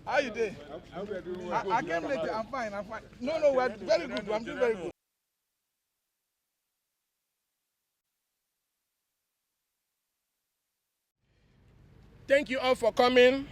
How you doing? I came later. I'm fine. No, we're very good. I'm doing very good. Thank you all for coming.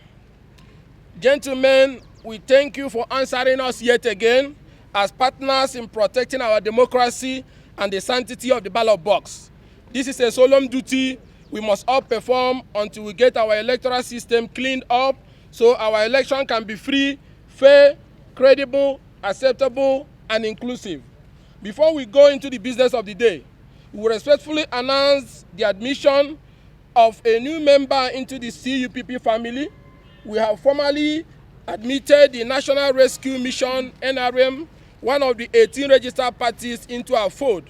Gentlemen, we thank you for answering us yet again as partners in protecting our democracy and the sanctity of the ballot box. This is a solemn duty we must all perform until we get our electoral system cleaned up so our election can be free, fair, credible, acceptable, and inclusive. Before we go into the business of the day, we will respectfully announce the admission of a new member into the CUPP family. We have formally admitted the National Rescue Mission, NRM, one of the 18 registered parties, into our fold.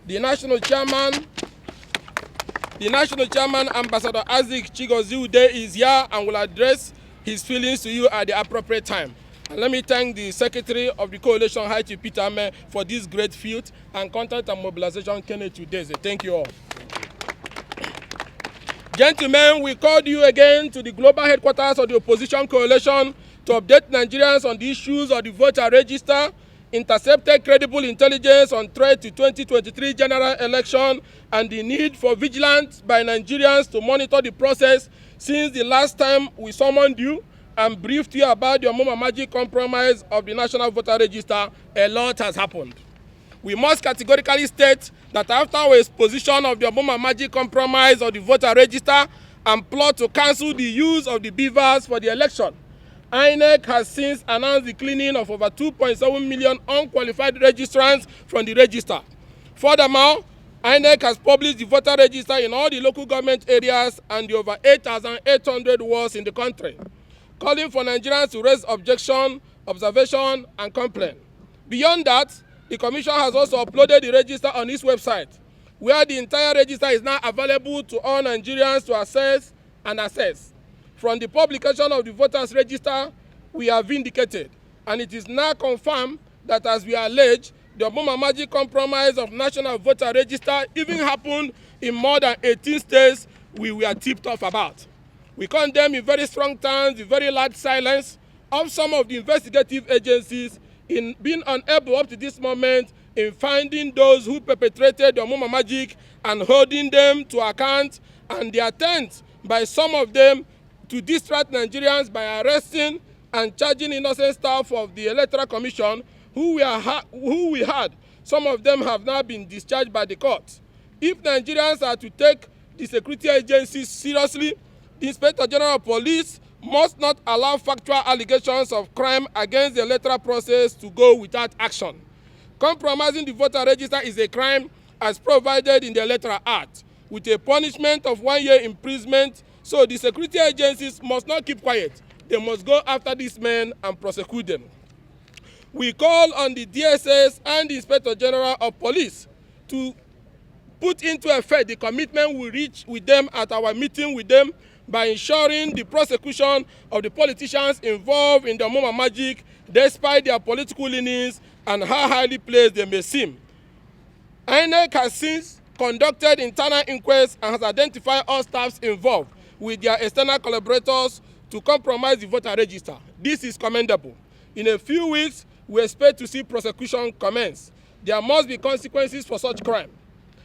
The national chairman, Ambassador Isaac Chigozie, is here and will address his feelings to you at the appropriate time. And let me thank the Secretary of the Coalition, High Chief Peter Ame, for this great feat, and content and mobilization Kenneth Udeze. Thank you all. Gentlemen, we called you again to the global headquarters of the opposition coalition to update Nigerians on the issues of the voter register, intercepted credible intelligence on threat to 2023 general election, and the need for vigilance by Nigerians to monitor the process since the last time we summoned you and briefed you about the Omomamaji compromise of the national voter register. A lot has happened. We must categorically state that after our exposition of the Omomamaji compromise of the voter register and plot to cancel the use of the beavers for the election, INEC has since announced the cleaning of over 2.7 million unqualified registrants from the register. Furthermore, INEC has published the voter register in all the local government areas and the over 8,800 wards in the country, calling for Nigerians to raise objection, observation, and complaint. Beyond that, the Commission has also uploaded the register on its website, where the entire register is now available to all Nigerians to access and assess. From the publication of the voters register, we are vindicated, and it is now confirmed that, as we allege, the Omomamaji compromise of national voter register even happened in more than 18 states we were tipped off about. We condemn in very strong terms the very large silence of some of the investigative agencies in being unable up to this moment in finding those who perpetrated the Omomamaji and holding them to account, and the attempt by some of them to distract Nigerians by arresting and charging innocent staff of the Electoral Commission who we had. Some of them have now been discharged by the court. If Nigerians are to take the security agencies seriously, the Inspector General of Police must not allow factual allegations of crime against the electoral process to go without action. Compromising the voter register is a crime as provided in the Electoral Act, with a punishment of 1 year imprisonment, so the security agencies must not keep quiet. They must go after these men and prosecute them. We call on the DSS and the Inspector General of Police to put into effect the commitment we reached with them at our meeting with them by ensuring the prosecution of the politicians involved in the Omomamaji, despite their political leanings and how highly placed they may seem. INEC has since conducted internal inquests and has identified all staffs involved with their external collaborators to compromise the voter register. This is commendable. In a few weeks, we expect to see prosecution commence. There must be consequences for such crime.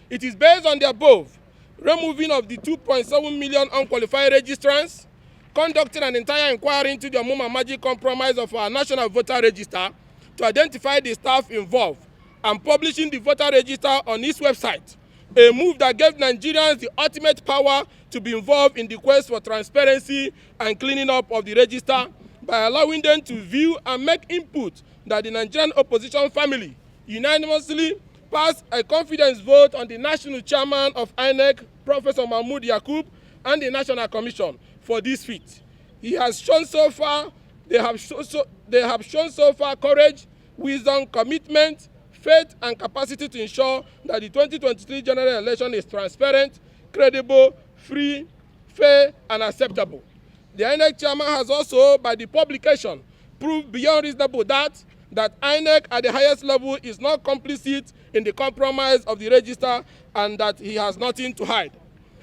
It is based on the above, removing of the 2.7 million unqualified registrants, conducting an entire inquiry into the Omomamaji compromise of our national voter register to identify the staff involved, and publishing the voter register on its website, a move that gave Nigerians the ultimate power to be involved in the quest for transparency and cleaning up of the register by allowing them to view and make input that the Nigerian opposition family unanimously passed a confidence vote on the national chairman of INEC, Professor Mahmood Yakub, and the National Commission for this feat. They have shown so far courage, wisdom, commitment, faith, and capacity to ensure that the 2023 general election is transparent, credible, free, fair, and acceptable. The INEC chairman has also, by the publication, proved beyond reasonable doubt that INEC at the highest level is not complicit in the compromise of the register and that he has nothing to hide.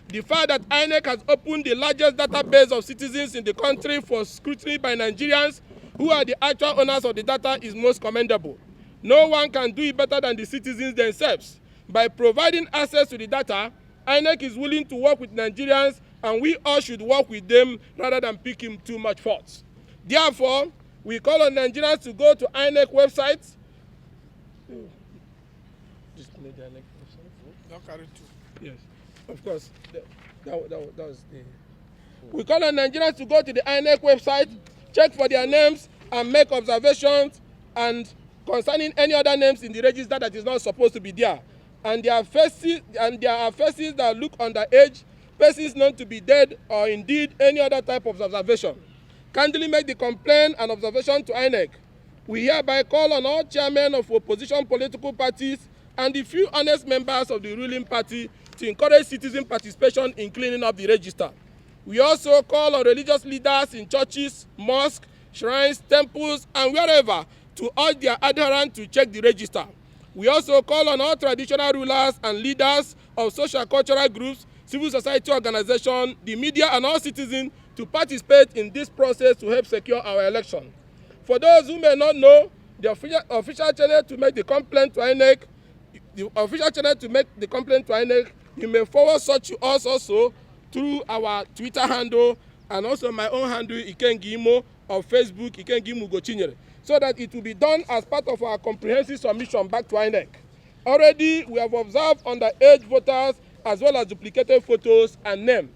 The fact that INEC has opened the largest database of citizens in the country for scrutiny by Nigerians who are the actual owners of the data is most commendable. No one can do it better than the citizens themselves. By providing access to the data, INEC is willing to work with Nigerians, and we all should work with them rather than picking too much faults. Therefore, we call on Nigerians to go to INEC website. Display the INEC website. Don't carry two. Yes, of course. That was the. We call on Nigerians to go to the INEC website, check for their names, and make observations and concerning any other names in the register that is not supposed to be there. And there are faces that look underage, persons known to be dead, or indeed any other type of observation. Kindly make the complaint and observation to INEC. We hereby call on all chairmen of opposition political parties and the few honest members of the ruling party to encourage citizen participation in cleaning up the register. We also call on religious leaders in churches, mosques, shrines, temples, and wherever to urge their adherents to check the register. We also call on all traditional rulers and leaders of social cultural groups, civil society organizations, the media, and all citizens to participate in this process to help secure our election. For those who may not know, the official channel to make the complaint to INEC, you may forward such to us also through our Twitter handle and also my own handle, Ikenga, of Facebook, Ikenga Ugochinyere, so that it will be done as part of our comprehensive submission back to INEC. Already, we have observed underage voters as well as duplicated photos and names.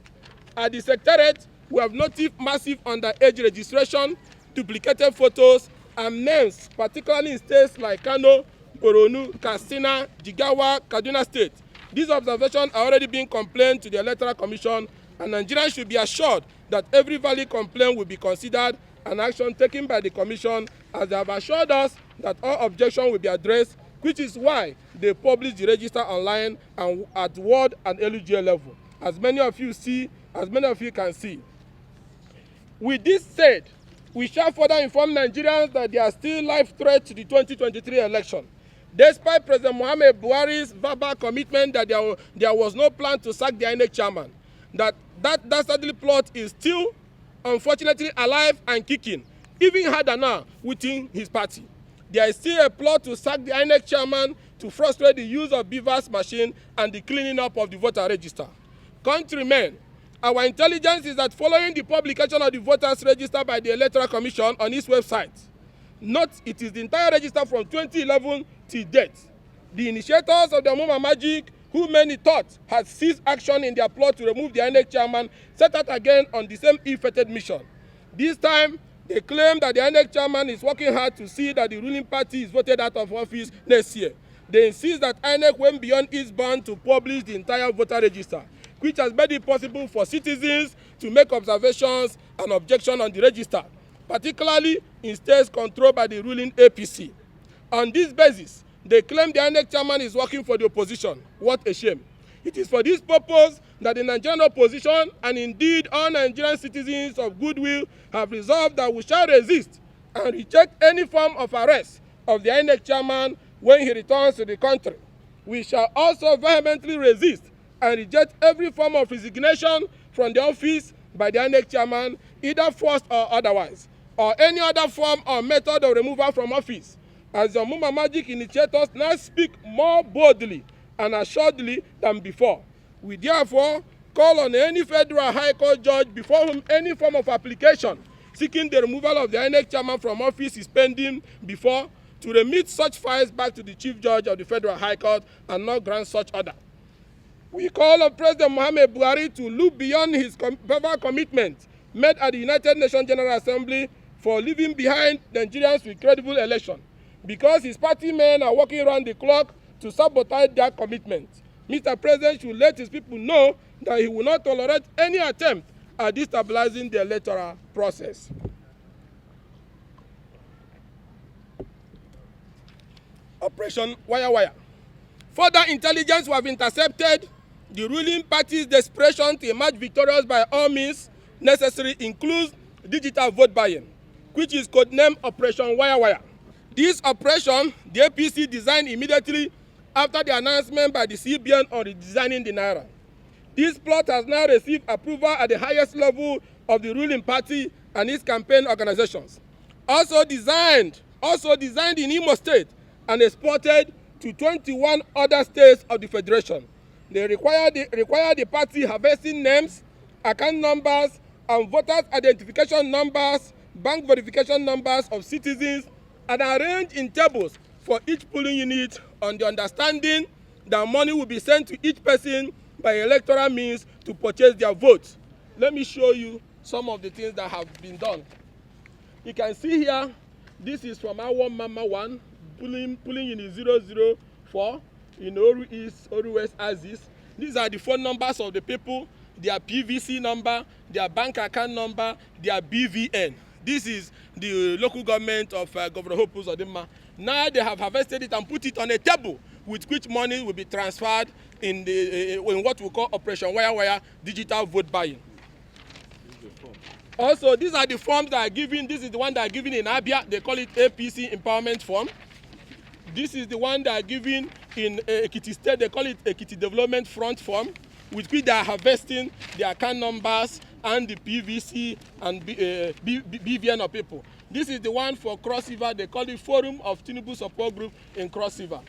At the Secretariat, we have noticed massive underage registration, duplicated photos, and names, particularly in states like Kano, Borno, Katsina, Jigawa, Kaduna State. These observations are already being complained to the Electoral Commission, and Nigerians should be assured that every valid complaint will be considered and action taken by the Commission, as they have assured us that all objections will be addressed, which is why they publish the register online and at ward and LUGA level, as many of you can see. With this said, we shall further inform Nigerians that there are still life threats to the 2023 election. Despite President Muhammad Buhari's verbal commitment that there was no plan to sack the INEC chairman, that dastardly plot is still, unfortunately, alive and kicking, even harder now within his party. There is still a plot to sack the INEC chairman to frustrate the use of Beaver's machine and the cleaning up of the voter register. Countrymen, our intelligence is that following the publication of the voters register by the Electoral Commission on its website, it is the entire register from 2011 till date. The initiators of the Muma Magic, who many thought had ceased action in their plot to remove the INEC chairman, set out again on the same ill-fated mission. This time, they claim that the INEC chairman is working hard to see that the ruling party is voted out of office next year. They insist that INEC went beyond its band to publish the entire voter register, which has made it possible for citizens to make observations and objections on the register, particularly in states controlled by the ruling APC. On this basis, they claim the INEC chairman is working for the opposition. What a shame. It is for this purpose that the Nigerian opposition and indeed all Nigerian citizens of goodwill have resolved that we shall resist and reject any form of arrest of the INEC chairman when he returns to the country. We shall also vehemently resist and reject every form of resignation from the office by the INEC chairman, either forced or otherwise, or any other form or method of removal from office, as the Muma Magic initiators now speak more boldly and assuredly than before. We therefore call on any federal high court judge before whom any form of application seeking the removal of the INEC chairman from office is pending before to remit such files back to the chief judge of the federal high court and not grant such order. We call on President Muhammad Buhari to look beyond his verbal commitment made at the United Nations General Assembly for leaving behind Nigerians with credible election, because his party men are working around the clock to sabotage that commitment. Mr. President should let his people know that he will not tolerate any attempt at destabilizing the electoral process. Operation Wire. Further intelligence we have intercepted the ruling party's desperation to emerge victorious by all means necessary includes digital vote buying, which is codenamed Operation Wire. This operation, the APC designed immediately after the announcement by the CBN on redesigning the Naira. This plot has now received approval at the highest level of the ruling party and its campaign organizations. Also designed in Imo State and exported to 21 other states of the Federation. They require the party harvesting names, account numbers, and voters' identification numbers, bank verification numbers of citizens, and arranged in tables for each polling unit on the understanding that money will be sent to each person by electoral means to purchase their votes. Let me show you some of the things that have been done. You can see here, this is from our Mama 1, polling unit 004 in Oru East, Oru West Axis. These are the phone numbers of the people, their PVC number, their bank account number, their BVN. This is the local government of Governor Hope Uzodimma. Now they have harvested it and put it on a table with which money will be transferred in what we call Operation Wire digital vote buying. Also, these are the forms that are given. This is the one that are given in Abia. They call it APC empowerment form. This is the one that are given in Ekiti State. They call it Ekiti Development Front form, with which they are harvesting the account numbers and the PVC and BVN of people. This is the one for Cross River. They call it Forum of Tinubu Support Group in Cross River.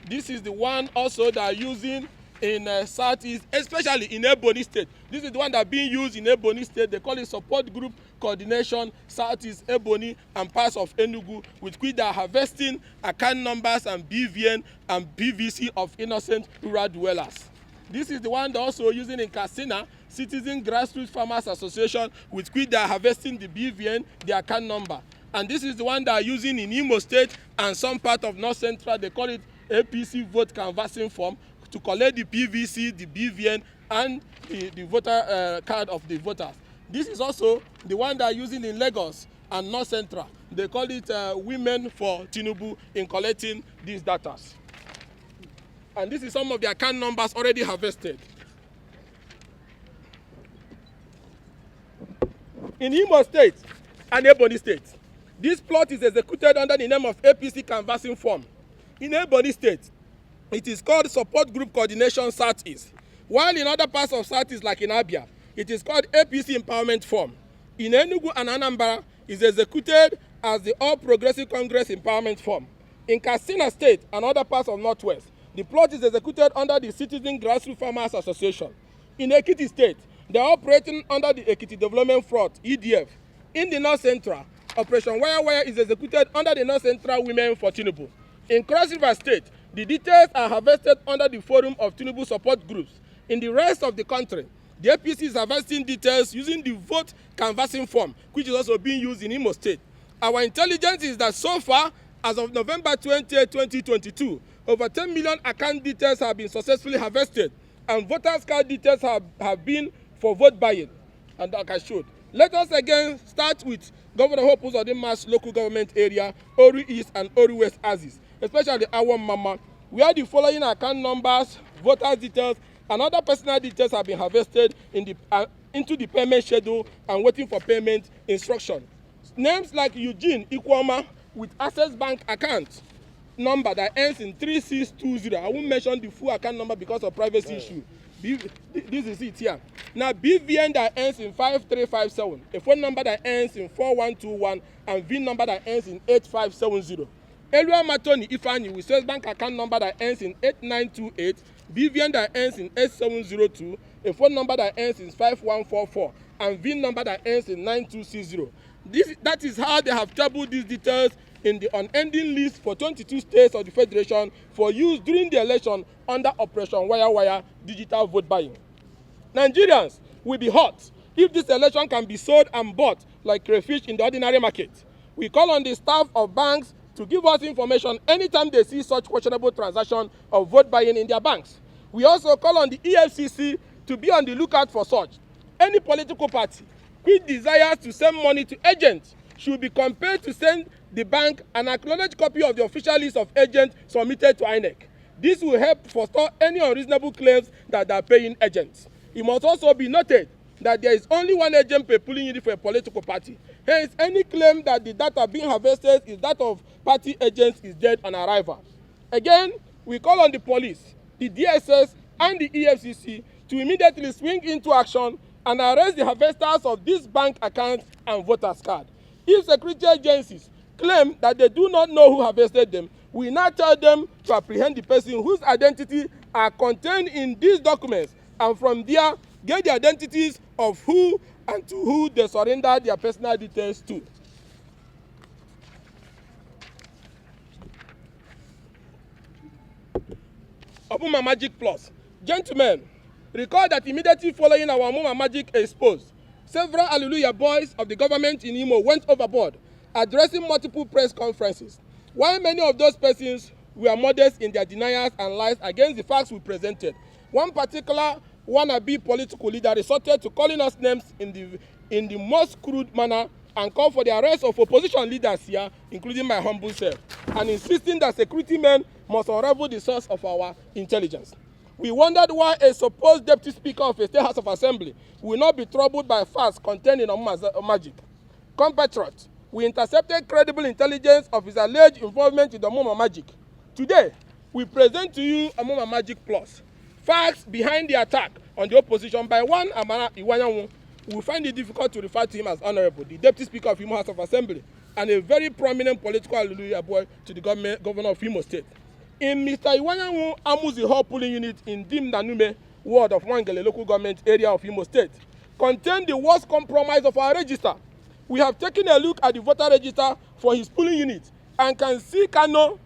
This is the one also that are using in Southeast, especially in Ebony State. This is the one that being used in Ebony State. They call it Support Group Coordination, Southeast, Ebony, and parts of Enugu, with which they are harvesting account numbers and BVN and PVC of innocent rural dwellers. This is the one they're also using in Katsina, Citizen Grassroots Farmers Association, with which they are harvesting the BVN, the account number. And this is the one they are using in Imo State and some part of North Central. They call it APC vote canvassing form, to collect the PVC, the BVN, and the voter card of the voters. This is also the one they are using in Lagos and North Central. They call it Women for Tinubu in collecting these data. And this is some of the account numbers already harvested. In Imo State and Ebony State, this plot is executed under the name of APC canvassing form. In Ebony State, it is called Support Group Coordination Southeast, while in other parts of Southeast, like in Abia, it is called APC Empowerment Form. In Enugu and Anambra, it is executed as the All Progressive Congress Empowerment Form. In Katsina State and other parts of Northwest, the plot is executed under the Citizen Grassroots Farmers Association. In Ekiti State, they are operating under the Ekiti Development Front, EDF. In the North Central, Operation Wire is executed under the North Central Women for Tinubu. In Cross River State, the details are harvested under the Forum of Tinubu Support Groups. In the rest of the country, the APC is harvesting details using the vote canvassing form, which is also being used in Imo State. Our intelligence is that so far, as of November 20, 2022, over 10 million account details have been successfully harvested, and voters' card details have been for vote buying. And like I showed. Let us again start with Governor Hope Uzodimma's local government area, Oru East and Oru West Axis, especially our Mama, where the following account numbers, voters' details, and other personal details have been harvested into the payment schedule and waiting for payment instruction. Names like Eugene Ikwoma with Access Bank account number that ends in 3620. I won't mention the full account number because of privacy issue. This is it here. Now, BVN that ends in 5357, a phone number that ends in 4121, and VIN number that ends in 8570. Elua Matoni Ifani with Sales Bank account number that ends in 8928, BVN that ends in 8702, a phone number that ends in 5144, and VIN number that ends in 9260. That is how they have tabled these details in the unending list for 22 states of the Federation for use during the election under Operation Wire digital vote buying. Nigerians will be hot if this election can be sold and bought like crayfish in the ordinary market. We call on the staff of banks to give us information anytime they see such questionable transaction of vote buying in their banks. We also call on the EFCC to be on the lookout for such. Any political party which desires to send money to agents should be compelled to send the bank an acknowledged copy of the official list of agents submitted to INEC. This will help forestall any unreasonable claims that they are paying agents. It must also be noted that there is only one agent per polling unit for a political party. Hence, any claim that the data being harvested is that of party agents is dead on arrival. Again, we call on the police, the DSS, and the EFCC to to immediately swing into action and arrest the harvesters of this bank account and voters card. If security agencies claim that they do not know who harvested them, we now tell them to apprehend the person whose identity are contained in these documents, and from there get the identities of who and to who they surrender their personal details to. Omuma Magic Plus. Gentlemen, recall that immediately following our Omuma Magic expose, several Hallelujah boys of the government in Imo went overboard, addressing multiple press conferences. While many of those persons were modest in their denials and lies against the facts we presented, one particular wannabe political leader resorted to calling us names in the most crude manner and called for the arrest of opposition leaders here, including my humble self, and insisting that security men must unravel the source of our intelligence. We wondered why a supposed deputy speaker of a state house of assembly will not be troubled by facts contained in Omuma Magic. Compatriots, we intercepted credible intelligence of his alleged involvement in the Omuma Magic. Today, we present to you Omuma Magic Plus. Facts behind the attack on the opposition by one Amara Iwanyanwu. We find it difficult to refer to him as honorable, the deputy speaker of Imo House of Assembly, and a very prominent political hallelujah boy to the governor of Imo State. In Mr. Iwanyanwu Amuzi Hall polling unit in Dim Nanume ward of Wangele local government area of Imo State, contained the worst compromise of our register. We have taken a look at the voter register for his polling unit and can see Kano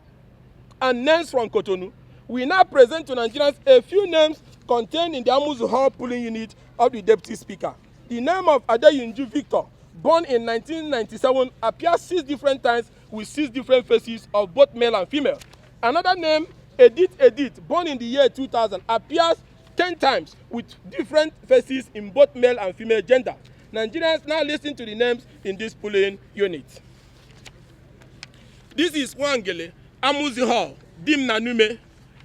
and names from Cotonou. We now present to Nigerians a few names contained in the Amuzi Hall polling unit of the deputy speaker. The name of Adeyinju Victor, born in 1997, appears 6 different times with 6 different faces of both male and female. Another name, Edith, born in the year 2000, appears 10 times with different faces in both male and female gender. Nigerians now listen to the names in this polling unit. This is Wangele, Amuzi Hall, Dim Nanume.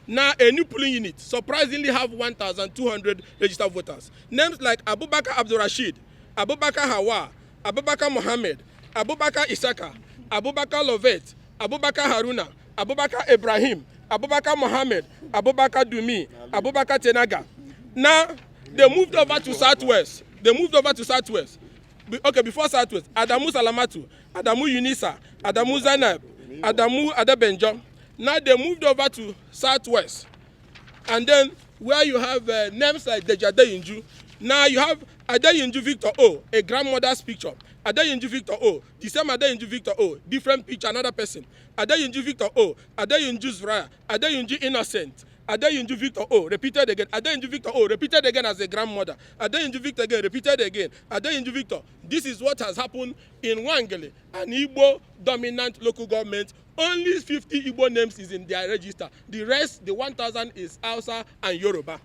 Now a new polling unit surprisingly have 1,200 registered voters. Names like Abubakar Abdul Rashid, Abubakar Hawa, Abubakar Mohammed, Abubakar Isaka, Abubakar Lovet, Abubakar Haruna, Abubakar Ibrahim, Abubakar Mohammed, Abubakar Dumi, Abubakar Tenaga. Now they moved over to Southwest. Okay, before Southwest, Adamu Salamatu, Adamu Unisa, Adamu Zainab, Adamu Adebenjo. Now they moved over to Southwest. And then where you have names like Adeyinju, now you have Adeyinju Victor O, a grandmother's picture. Adeyinju Victor O, the same Adeyinju Victor O, different picture, another person. Adeyinju Victor O, Adeyinju Zuraya, Adeyinju Innocent, Adeyinju Victor O, repeated again. Adeyinju Victor O, repeated again as a grandmother. Adeyinju Victor again, repeated again. Adeyinju Victor. This is what has happened in Wangele, an Igbo dominant local government. Only 50 Igbo names is in their register. The rest, the 1,000, is Hausa and Yoruba.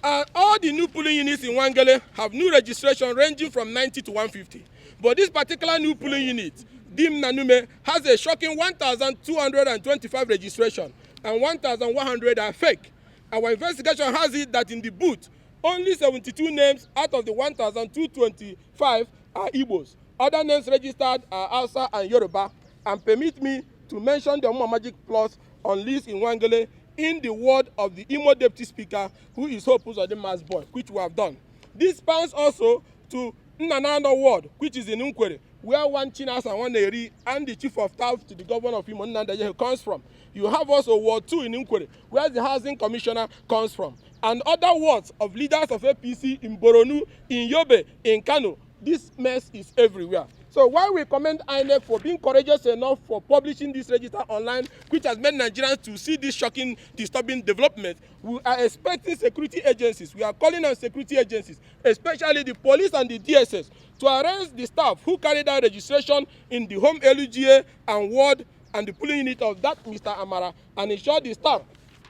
All the new polling units in Wangele have new registration ranging from 90 to 150. But this particular new polling unit, Dim Nanume, has a shocking 1,225 registration and 1,100 are fake. Our investigation has it that in the booth, only 72 names out of the 1,225 are Igbos. Other names registered are Hausa and Yoruba, and permit me to mention the Omuma Magic Plus on list in Wangele in the word of the Imo Deputy Speaker, who is Hope Uzodima's boy, which we have done. This spans also to Nnanano ward, which is in Nkwere, where one Chinas and one Eri and the Chief of Staff to the Governor of Imo Nnandaye comes from. You have also Ward 2 in Nkwere, where the Housing Commissioner comes from. And other wards of leaders of APC in Boronu, in Yobe, in Kano. This mess is everywhere. So while we commend INEC for being courageous enough for publishing this register online, which has made Nigerians to see this shocking, disturbing development, we are expecting security agencies. We are calling on security agencies, especially the police and the DSS, to arrest the staff who carried out registration in the home LUGA and ward and the polling unit of that Mr. Amara, and ensure the staff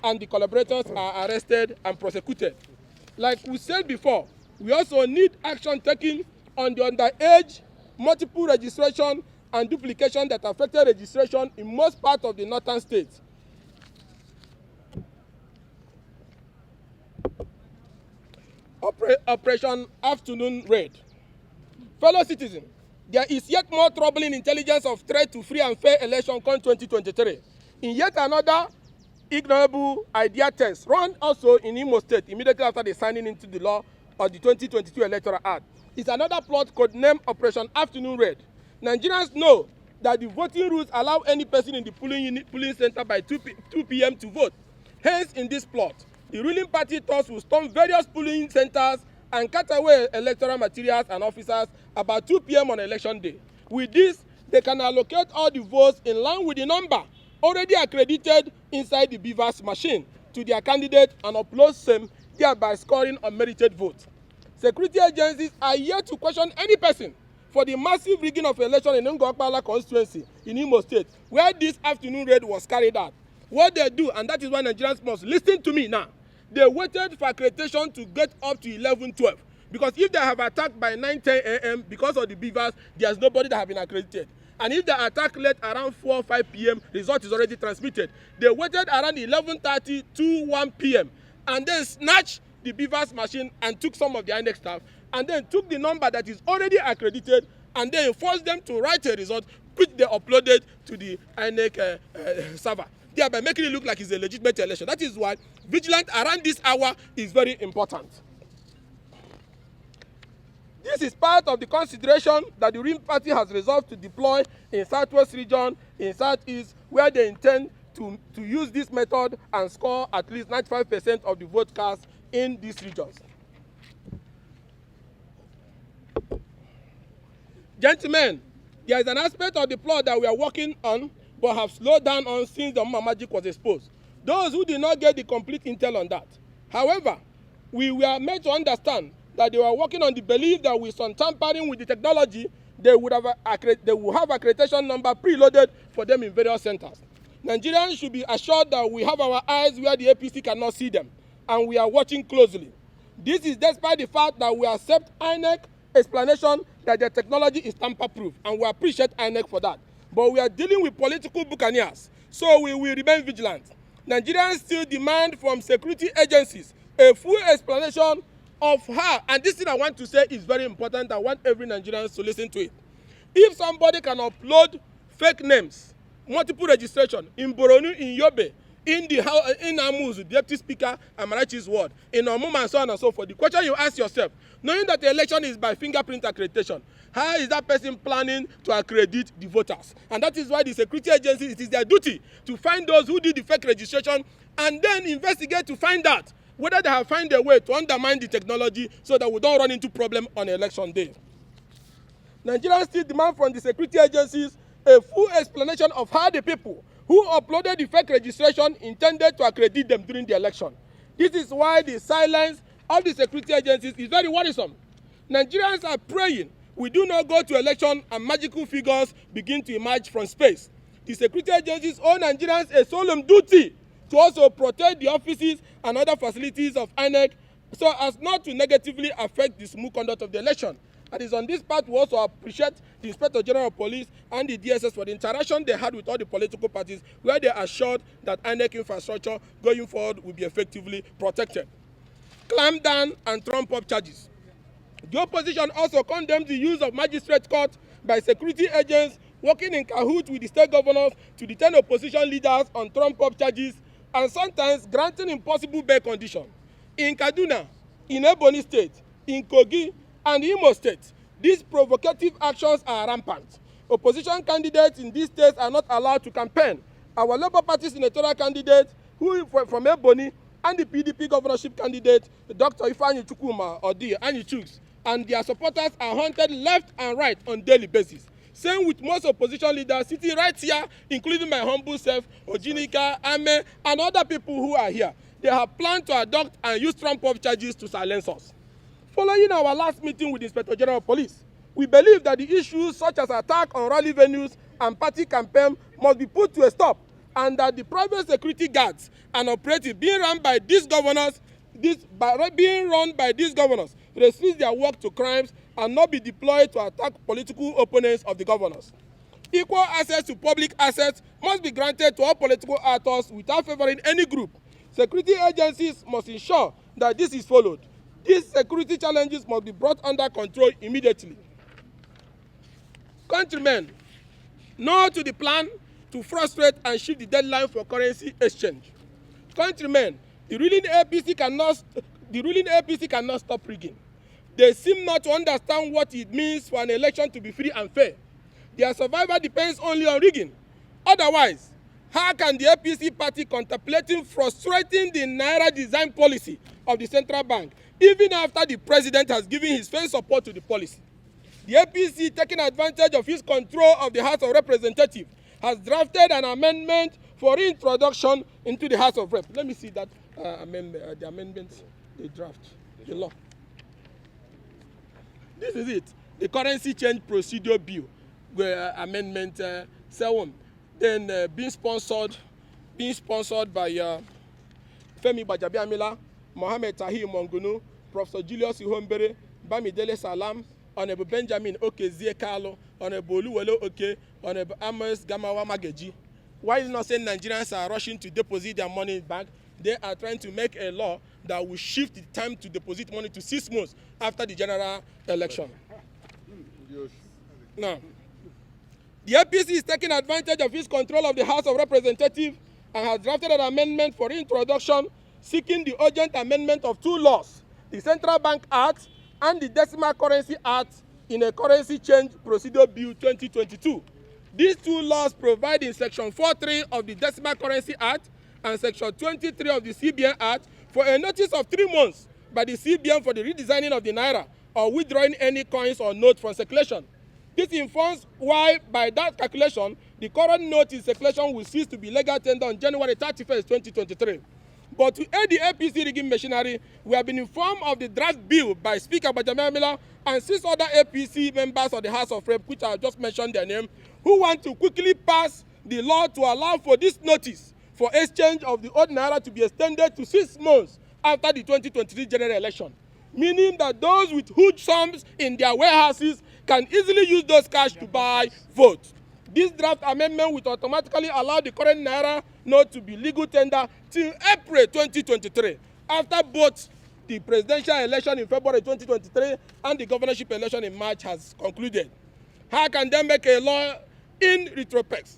and the collaborators are arrested and prosecuted. Like we said before, we also need action taken on the underage, multiple registration and duplication that affected registration in most parts of the northern states. Operation Afternoon Raid. Fellow citizens, there is yet more troubling intelligence of threat to free and fair election come 2023. In yet another ignorable idea test run also in Imo State immediately after the signing into the law of the 2022 Electoral Act. It's another plot codenamed Operation Afternoon Red. Nigerians know that the voting rules allow any person in the polling center by 2 p.m. to vote. Hence, in this plot, the ruling party thought will storm various polling centers and cut away electoral materials and officers about 2 p.m. on election day. With this, they can allocate all the votes in line with the number already accredited inside the beavers machine to their candidate and upload same, thereby scoring unmerited votes. Security agencies are yet to question any person for the massive rigging of election in Ngokpala constituency in Imo State, where this afternoon raid was carried out. What they do, and that is why Nigerians must listen to me now, they waited for accreditation to get up to 11-12. Because if they have attacked by 9-10 a.m. because of the beavers, there's nobody that have been accredited. And if they attack late around 4 or 5 p.m., result is already transmitted. They waited around 11:30 to 1 p.m. and then snatched the beavers machine and took some of the INEC staff and then took the number that is already accredited and then forced them to write a result which they uploaded to the INEC server, thereby making it look like it's a legitimate election. That is why vigilance around this hour is very important. This is part of the consideration that the ruling party has resolved to deploy in Southwest region, in Southeast, where they intend to use this method and score at least 95% of the vote cast in these regions. Gentlemen, there is an aspect of the plot that we are working on but have slowed down on since the Mama Magic was exposed. Those who did not get the complete intel on that. However, we were made to understand that they were working on the belief that with some tampering with the technology, they would have accreditation number preloaded for them in various centers. Nigerians should be assured that we have our eyes where the APC cannot see them, and we are watching closely. This is despite the fact that we accept INEC explanation that the technology is tamper-proof, and we appreciate INEC for that. But we are dealing with political buccaneers, so we will remain vigilant. Nigerians still demand from security agencies a full explanation of how, and this thing I want to say is very important. I want every Nigerian to listen to it. If somebody can upload fake names, multiple registration in Boronu, in Yobe, in Amuzu, Deputy Speaker Amarachi's ward, in Omuma and so on and so forth, the question you ask yourself, knowing that the election is by fingerprint accreditation, how is that person planning to accredit the voters? And that is why the security agencies, it is their duty to find those who did the fake registration and then investigate to find out whether they have found a way to undermine the technology so that we don't run into problem on election day. Nigerians still demand from the security agencies a full explanation of how the people who uploaded the fake registration intended to accredit them during the election. This is why the silence of the security agencies is very worrisome. Nigerians are praying we do not go to election and magical figures begin to emerge from space. The security agencies owe Nigerians a solemn duty to also protect the offices and other facilities of INEC so as not to negatively affect the smooth conduct of the election. And it's on this part we also appreciate the Inspector General of Police and the DSS for the interaction they had with all the political parties where they assured that INEC infrastructure going forward will be effectively protected. Clamp down and trump up charges. The opposition also condemns the use of magistrate court by security agents working in cahoots with the state governors to detain opposition leaders on trump up charges and sometimes granting impossible bail conditions. In Kaduna, in Ebonyi State, in Kogi, and Imo State, these provocative actions are rampant. Opposition candidates in these states are not allowed to campaign. Our Labour Party senatorial candidate, who from Ebonyi, and the PDP governorship candidate, Dr. Ifeanyi Chukwuma Odi Anyi-Chuks, and their supporters are hunted left and right on daily basis. Same with most opposition leaders sitting right here, including my humble self, Ojinika, Ame, and other people who are here. They have planned to adopt and use trump-up charges to silence us. Following our last meeting with the Inspector General of Police, we believe that the issues such as attack on rally venues and party campaign must be put to a stop, and that the private security guards and operatives being run by these governors restrict their work to crimes and not be deployed to attack political opponents of the governors. Equal access to public assets must be granted to all political actors without favoring any group. Security agencies must ensure that this is followed. These security challenges must be brought under control immediately. Countrymen, no to the plan to frustrate and shift the deadline for currency exchange. countrymen, the ruling APC cannot stop rigging. They seem not to understand what it means for an election to be free and fair. Their survival depends only on rigging. Otherwise, how can the APC party contemplating frustrating the Naira design policy of the central bank, even after the president has given his firm support to the policy? The APC, taking advantage of his control of the House of Representatives, has drafted an amendment for reintroduction into the House of Rep. Let me see that amendment, the amendments they draft, the law. This is it, the currency change procedure bill, amendment 7. Then being sponsored by Femi Gbajabiamila, Mohammed Tahir Mongunu, Professor Julius Ihombere, Bamidele Salam, Honorable Benjamin Okezie Carlo, Honorable Oluwele Oke, Honorable Amos Gamawa Mageji. Why is not saying Nigerians are rushing to deposit their money in the bank? They are trying to make a law that will shift the time to deposit money to 6 months after the general election. Now, the APC is taking advantage of its control of the House of Representatives and has drafted an amendment for reintroduction seeking the urgent amendment of 2 laws, the Central Bank Act and the Decimal Currency Act, in a currency change procedure bill 2022. These 2 laws provide in section 4.3 of the Decimal Currency Act and section 23 of the CBN Act for a notice of 3 months by the CBN for the redesigning of the Naira or withdrawing any coins or notes from circulation. This informs why, by that calculation, the current note in circulation will cease to be legal tender on January 31st, 2023. But to aid the APC rigging machinery, we have been informed of the draft bill by Speaker Gbajabiamila and 6 other APC members of the House of Rep, which I just mentioned their name, who want to quickly pass the law to allow for this notice for exchange of the old Naira to be extended to 6 months after the 2023 general election, meaning that those with huge sums in their warehouses can easily use those cash to buy votes. This draft amendment will automatically allow the current Naira note to be legal tender till April 2023, after both the presidential election in February 2023 and the governorship election in March has concluded. How can they make a law in retrospect?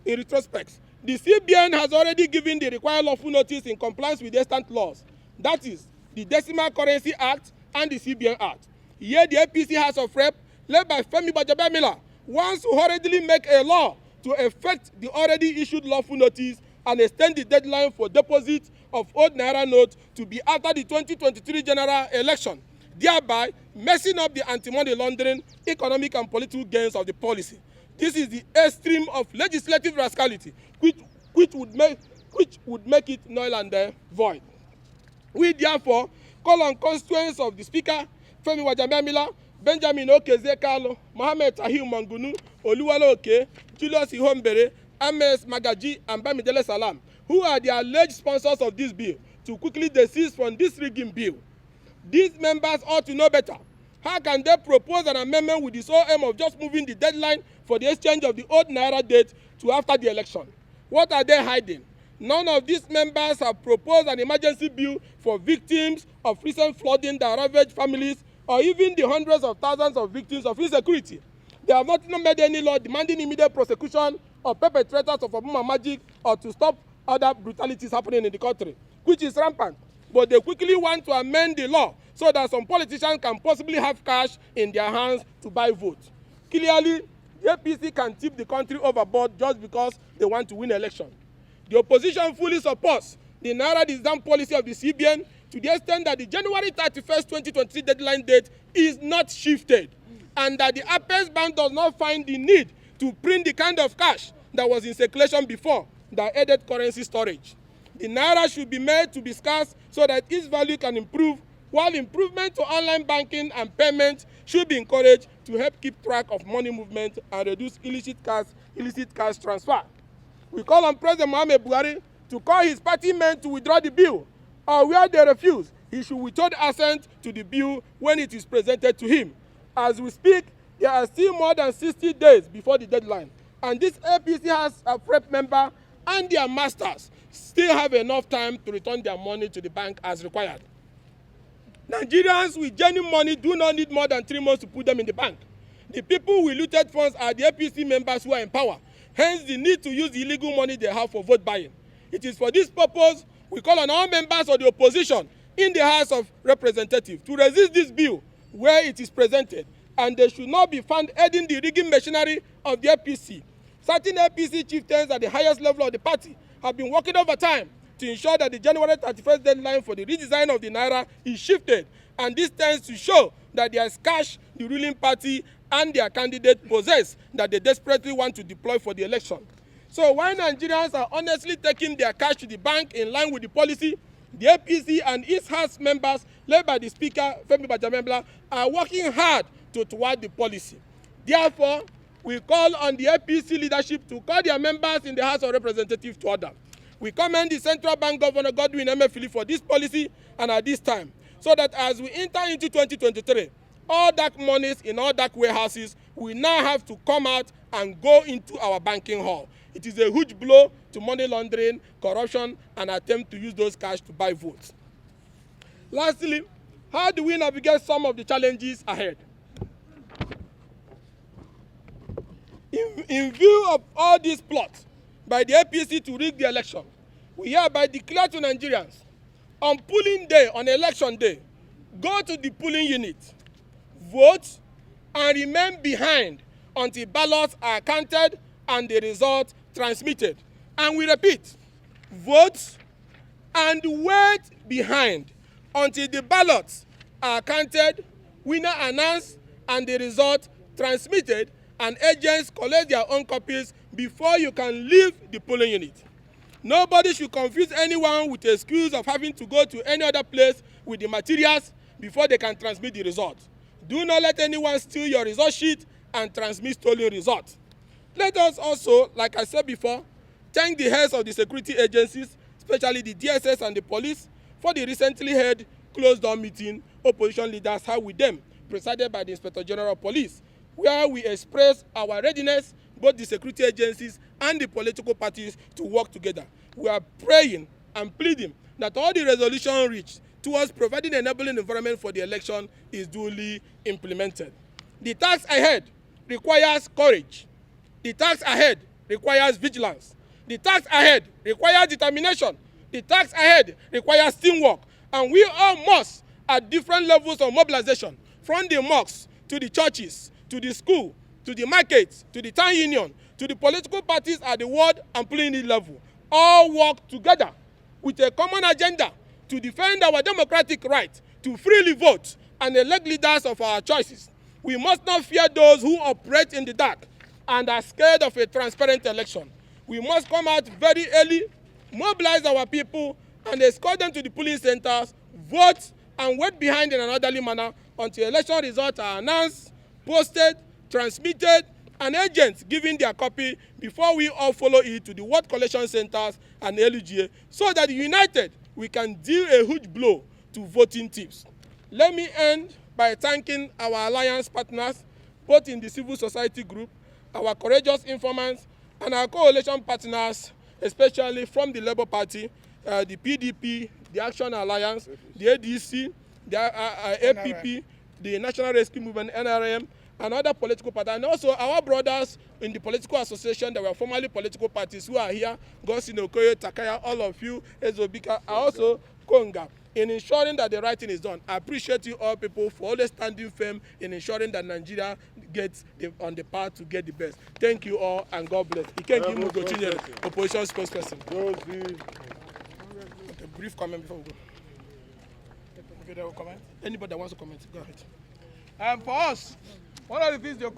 The CBN has already given the required lawful notice in compliance with the extant laws. That is, the Decimal Currency Act and the CBN Act. Here, the APC House of Rep, led by Femi Gbajabiamila, wants to hurriedly make a law to effect the already issued lawful notice and extend the deadline for deposit of old Naira notes to be after the 2023 general election, thereby messing up the anti-money laundering, economic and political gains of the policy. This is the extreme of legislative rascality, which would make it null and void. We therefore call on constituents of the Speaker, Femi Gbajabiamila, Benjamin Okezie Carlo, Mohammed Tahir Mongunu, Oluwele Oke, Julius Ihombere, Amos Magaji, and Bamidele Salam, who are the alleged sponsors of this bill, to quickly desist from this rigging bill. These members ought to know better. How can they propose an amendment with the sole aim of just moving the deadline for the exchange of the old Naira date to after the election? What are they hiding? None of these members have proposed an emergency bill for victims of recent flooding that ravaged families, or even the hundreds of thousands of victims of insecurity. They have not made any law demanding immediate prosecution of perpetrators of Obama magic or to stop other brutalities happening in the country, which is rampant. But they quickly want to amend the law so that some politicians can possibly have cash in their hands to buy votes. Clearly, the APC can tip the country overboard just because they want to win election. The opposition fully supports the Naira design policy of the CBN to the extent that the January 31st, 2023 deadline date is not shifted, and that the APC bank does not find the need to print the kind of cash that was in circulation before that aided currency storage. The Naira should be made to be scarce so that its value can improve, while improvement to online banking and payment should be encouraged to help keep track of money movement and reduce illicit cash transfer. We call on President Muhammad Buhari to call his party men to withdraw the bill, or where they refuse, he should withhold assent to the bill when it is presented to him. As we speak, there are still more than 60 days before the deadline, and this APC has a Rep member and their masters still have enough time to return their money to the bank as required. Nigerians with genuine money do not need more than 3 months to put them in the bank. The people with looted funds are the APC members who are in power, hence the need to use the illegal money they have for vote buying. It is for this purpose We call on all members of the opposition in the House of Representatives to resist this bill where it is presented, and they should not be found aiding the rigging machinery of the APC. Certain APC chieftains at the highest level of the party have been working overtime to ensure that the January 31st deadline for the redesign of the Naira is shifted, and this tends to show that there is cash the ruling party and their candidate possess that they desperately want to deploy for the election. So while Nigerians are honestly taking their cash to the bank in line with the policy, the APC and its House members, led by the Speaker, Femi Bajamembla, are working hard to thwart the policy. Therefore, we call on the APC leadership to call their members in the House of Representatives to order. We commend the Central Bank Governor Godwin Emefiele for this policy and at this time, so that as we enter into 2023, all dark monies in all dark warehouses will now have to come out and go into our banking hall. It is a huge blow to money laundering, corruption, and attempt to use those cash to buy votes. Lastly, how do we navigate some of the challenges ahead? In view of all these plots by the APC to rig the election, we hereby declare to Nigerians, on polling day, on election day, go to the polling unit, vote, and remain behind until ballots are counted and the result transmitted. And we repeat, vote and wait behind until the ballots are counted, winner announced, and the result transmitted, and agents collect their own copies before you can leave the polling unit. Nobody should confuse anyone with the excuse of having to go to any other place with the materials before they can transmit the result. Do not let anyone steal your result sheet and transmit stolen results. Let us also, like I said before, thank the heads of the security agencies, especially the DSS and the police, for the recently held closed-door meeting opposition leaders had with them, presided by the Inspector General of Police, where we express our readiness, both the security agencies and the political parties, to work together. We are praying and pleading that all the resolution reached towards providing an enabling environment for the election is duly implemented. The task ahead requires courage. The task ahead requires vigilance. The task ahead requires determination. The task ahead requires teamwork. And we all must, at different levels of mobilization, from the mosques to the churches, to the school, to the markets, to the town union, to the political parties at the ward and polling level, all work together with a common agenda to defend our democratic right to freely vote and elect leaders of our choices. We must not fear those who operate in the dark and are scared of a transparent election. We must come out very early, mobilize our people, and escort them to the polling centers, vote, and wait behind in an orderly manner until election results are announced, posted, transmitted, and agents giving their copy before we all follow it to the ward collection centers and LGA, so that united we can deal a huge blow to voting thieves. Let me end by thanking our alliance partners, both in the civil society group, our courageous informants, and our coalition partners, especially from the Labour Party, the PDP, the Action Alliance, the ADC, the APP, the National Rescue Movement, NRM, and other political parties, and also our brothers in the political association that were formerly political parties who are here, Gosin Okoye, Takaya, all of you, Ezobika, and also Konga, in ensuring that the right thing is done. I appreciate you all people for always standing firm in ensuring that Nigeria gets on the path to get the best. Thank you all, and God bless. Ikenga Ugochinyere, opposition spokesperson. A brief comment before we go. Comment? Anybody that wants to comment, go ahead. For us, one of the things the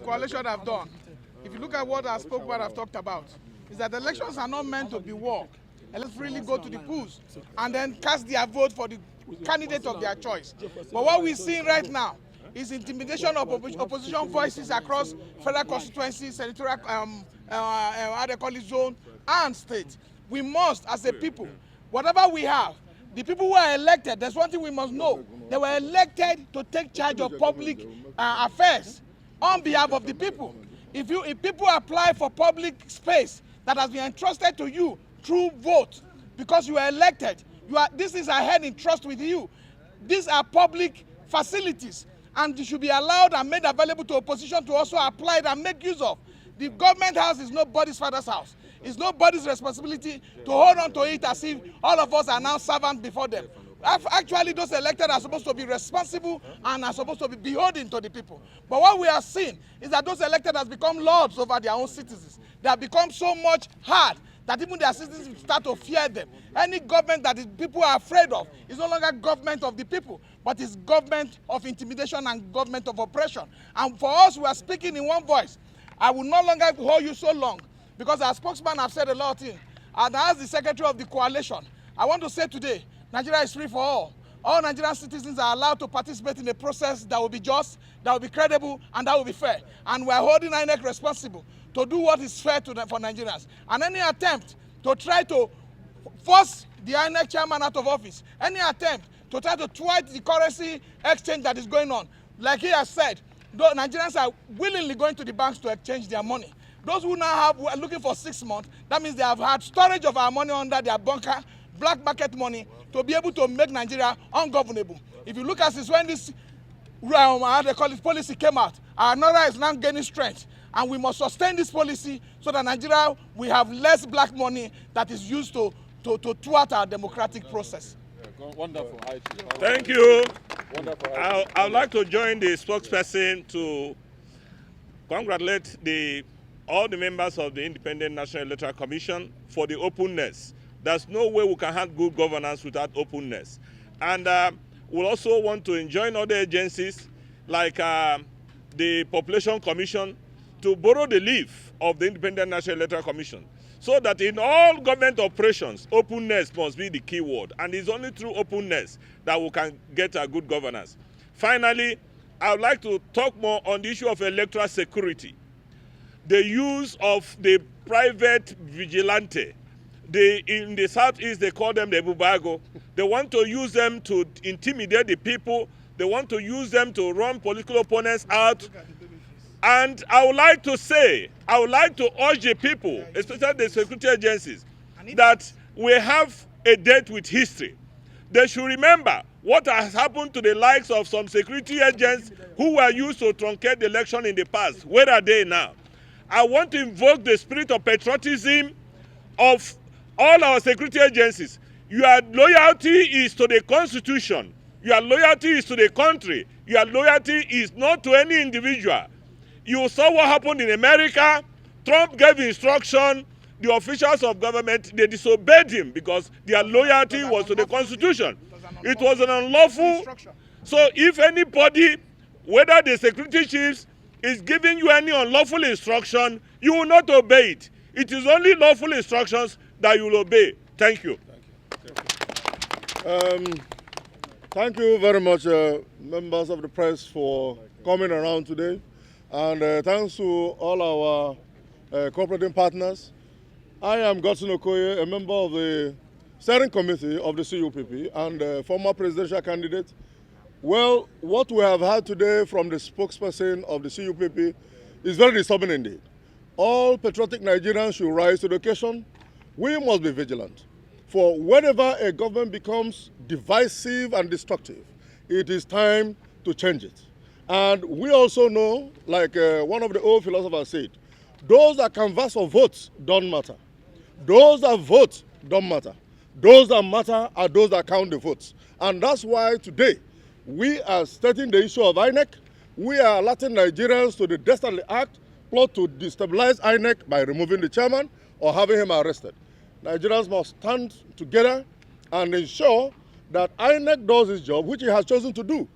coalition have done, if you look at what our spokesman have talked about, is that elections are not meant to be war. And let's really go to the polls and then cast their vote for the candidate of their choice. But what we're seeing right now is intimidation of opposition voices across federal constituencies, senatorial, how they call it, zone, and state. We must, as a people, whatever we have, the people who are elected, there's one thing we must know. They were elected to take charge of public affairs on behalf of the people. If people apply for public space that has been entrusted to you through vote, because you are elected, this is ahead in trust with you. These are public facilities, and they should be allowed and made available to opposition to also apply it and make use of. The government house is nobody's father's house. It's nobody's responsibility to hold on to it as if all of us are now servants before them. Actually, those elected are supposed to be responsible and are supposed to be beholden to the people. But what we are seeing is that those elected have become lords over their own citizens. They have become so much hard that even their citizens start to fear them. Any government that the people are afraid of is no longer government of the people, but it's government of intimidation and government of oppression. And for us, we are speaking in one voice. I will no longer hold you so long, because our spokesman have said a lot of things. And as the secretary of the coalition, I want to say today, Nigeria is free for all. All Nigerian citizens are allowed to participate in a process that will be just, that will be credible, and that will be fair. And we are holding INEC responsible to do what is fair to them, for Nigerians. And any attempt to try to force the INEC chairman out of office, any attempt to try to thwart the currency exchange that is going on, like he has said, though Nigerians are willingly going to the banks to exchange their money. Those who now are looking for 6 months, that means they have had storage of our money under their bunker, black market money, to be able to make Nigeria ungovernable. If you look at this, when this how they call it, policy came out, our naira is now gaining strength, and we must sustain this policy so that Nigeria will have less black money that is used to thwart our democratic process. Wonderful. Thank you. Wonderful. I would like to join the spokesperson to congratulate all the members of the Independent National Electoral Commission for the openness. There's no way we can have good governance without openness. And we'll also want to join other agencies like the Population Commission to borrow the leaf of the Independent National Electoral Commission, so that in all government operations, openness must be the key word. And it's only through openness that we can get a good governance. Finally, I would like to talk more on the issue of electoral security. The use of the private vigilante. In the southeast, they call them the bubago. They want to use them to intimidate the people. They want to use them to run political opponents out. And I would like to urge the people, especially the security agencies, that we have a date with history. They should remember what has happened to the likes of some security agents who were used to truncate the election in the past. Where are they now? I want to invoke the spirit of patriotism of all our security agencies. Your loyalty is to the Constitution. Your loyalty is to the country. Your loyalty is not to any individual. You saw what happened in America. Trump gave instruction. The officials of government, they disobeyed him because their loyalty was to the Constitution. It was an unlawful. So if anybody, whether the security chiefs, is giving you any unlawful instruction, you will not obey it. It is only lawful instructions that you will obey. Thank you. Thank you very much, members of the press, for coming around today. And thanks to all our cooperating partners. I am Godson Okoye, a member of the steering committee of the CUPP and former presidential candidate. Well, what we have had today from the spokesperson of the CUPP is very disturbing indeed. All patriotic Nigerians should rise to the occasion. We must be vigilant. For whenever a government becomes divisive and destructive, it is time to change it. And we also know, like one of the old philosophers said, those that canvass for votes don't matter. Those that vote don't matter. Those that matter are those that count the votes. And that's why today we are stating the issue of INEC. We are alerting Nigerians to the dastardly act plot to destabilize INEC by removing the chairman or having him arrested. Nigerians must stand together and ensure that INEC does its job, which it has chosen to do.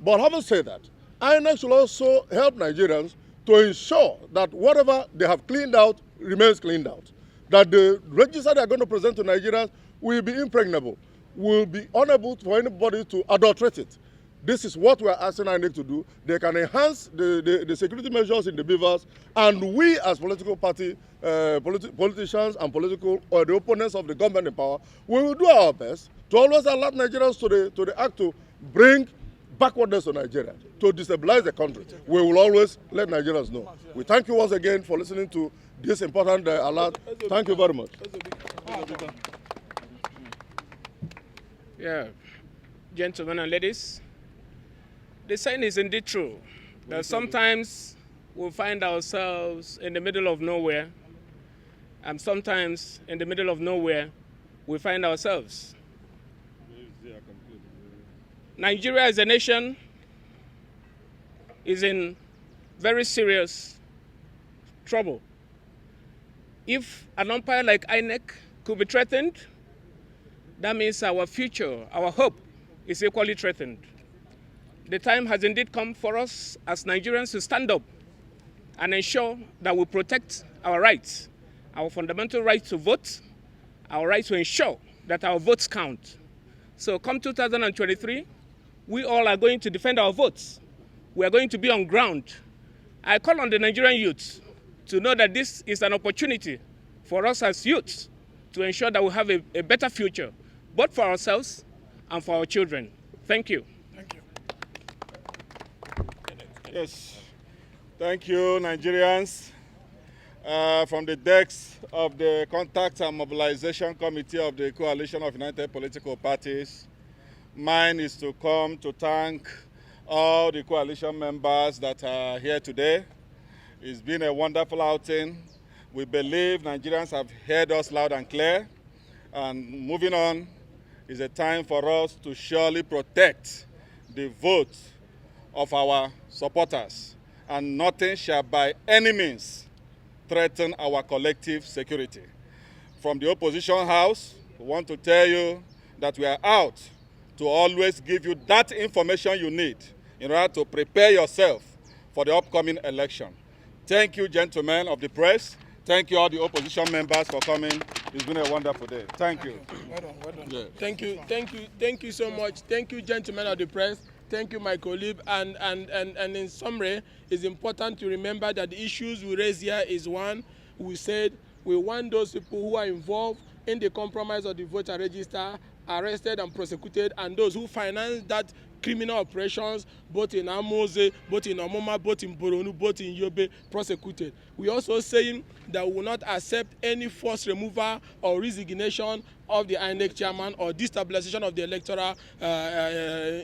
But having said that, INEC should also help Nigerians to ensure that whatever they have cleaned out remains cleaned out. That the register they are going to present to Nigerians will be impregnable, will be unable for anybody to adulterate it. This is what we are asking INEC to do. They can enhance the security measures in the beavers, and we as political party, politicians and the opponents of the government in power, we will do our best to always alert Nigerians to the act to bring backwardness to Nigeria, to destabilize the country. We will always let Nigerians know. We thank you once again for listening to this important alert. Thank you very much. Yeah, gentlemen and ladies, the saying is indeed true, that sometimes we'll find ourselves in the middle of nowhere, and sometimes in the middle of nowhere, we find ourselves. Nigeria as a nation is in very serious trouble. If an umpire like INEC could be threatened, that means our future, our hope is equally threatened. The time has indeed come for us as Nigerians to stand up and ensure that we protect our rights, our fundamental right to vote, our right to ensure that our votes count. So come 2023, we all are going to defend our votes. We are going to be on ground. I call on the Nigerian youth to know that this is an opportunity for us as youths to ensure that we have a better future, both for ourselves and for our children. Thank you. Thank you. Yes. Thank you, Nigerians. From the decks of the Contact and Mobilization Committee of the Coalition of United Political Parties, mine is to come to thank all the coalition members that are here today. It's been a wonderful outing. We believe Nigerians have heard us loud and clear. And moving on is a time for us to surely protect the vote of our supporters. And nothing shall by any means threaten our collective security. From the opposition house, we want to tell you that we are out to always give you that information you need in order to prepare yourself for the upcoming election. Thank you, gentlemen of the press. Thank you, all the opposition members, for coming. It's been a wonderful day. Thank you. Well done, well done. Yeah. Thank you so much. Thank you, gentlemen of the press. Thank you, my colleague. And in summary, it's important to remember that the issues we raise here is one, we said we want those people who are involved in the compromise of the voter register arrested and prosecuted, and those who finance that criminal operations, both in Amose, both in Omoma, both in Boronu, both in Yobe, prosecuted. We also saying that we will not accept any forced removal or resignation of the INEC chairman or destabilization of the electoral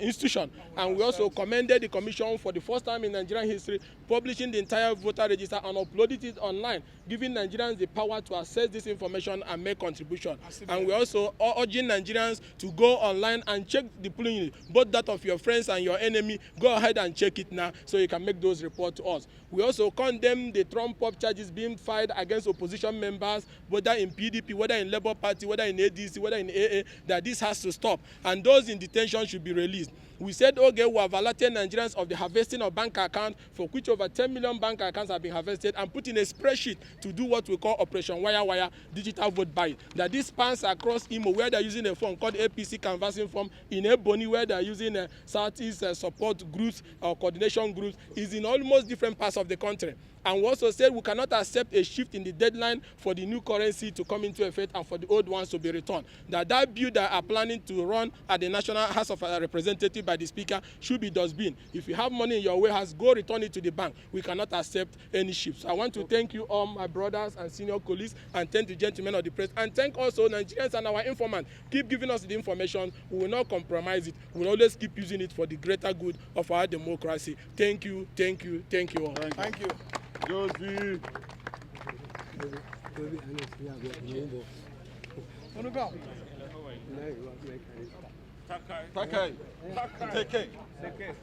institution. And we also commended the commission for the first time in Nigerian history publishing the entire voter register and uploading it online, giving Nigerians the power to access this information and make contribution. And we also urging Nigerians to go online and check the polling unit, both that of your friends and your enemy. Go ahead and check it now so you can make those reports to us. We also condemn the Trump-up charges being filed against opposition members, whether in PDP, whether in Labour Party, whether in ADC, whether in AA, that this has to stop. And those in detention should be released. We said, okay, we have alerted Nigerians of the harvesting of bank accounts, for which over 10 million bank accounts have been harvested, and put in a spreadsheet to do what we call Operation Wire digital vote buying. That this spans across Imo, where they're using a form called APC canvassing form, in Ebony, where they're using Southeast support groups or coordination groups, is in almost different parts of the country. And we also said we cannot accept a shift in the deadline for the new currency to come into effect and for the old ones to be returned. That bill that are planning to run at the National House of Representatives by the Speaker should be dustbin. If you have money in your warehouse, go return it to the bank. We cannot accept any shifts. I want to thank you all, my brothers and senior colleagues, and thank the gentlemen of the press, and thank also Nigerians and our informants. Keep giving us the information. We will not compromise it. We will always keep using it for the greater good of our democracy. Thank you, thank you, thank you all. Thank you. Josie. Want to go? Takai. Take care.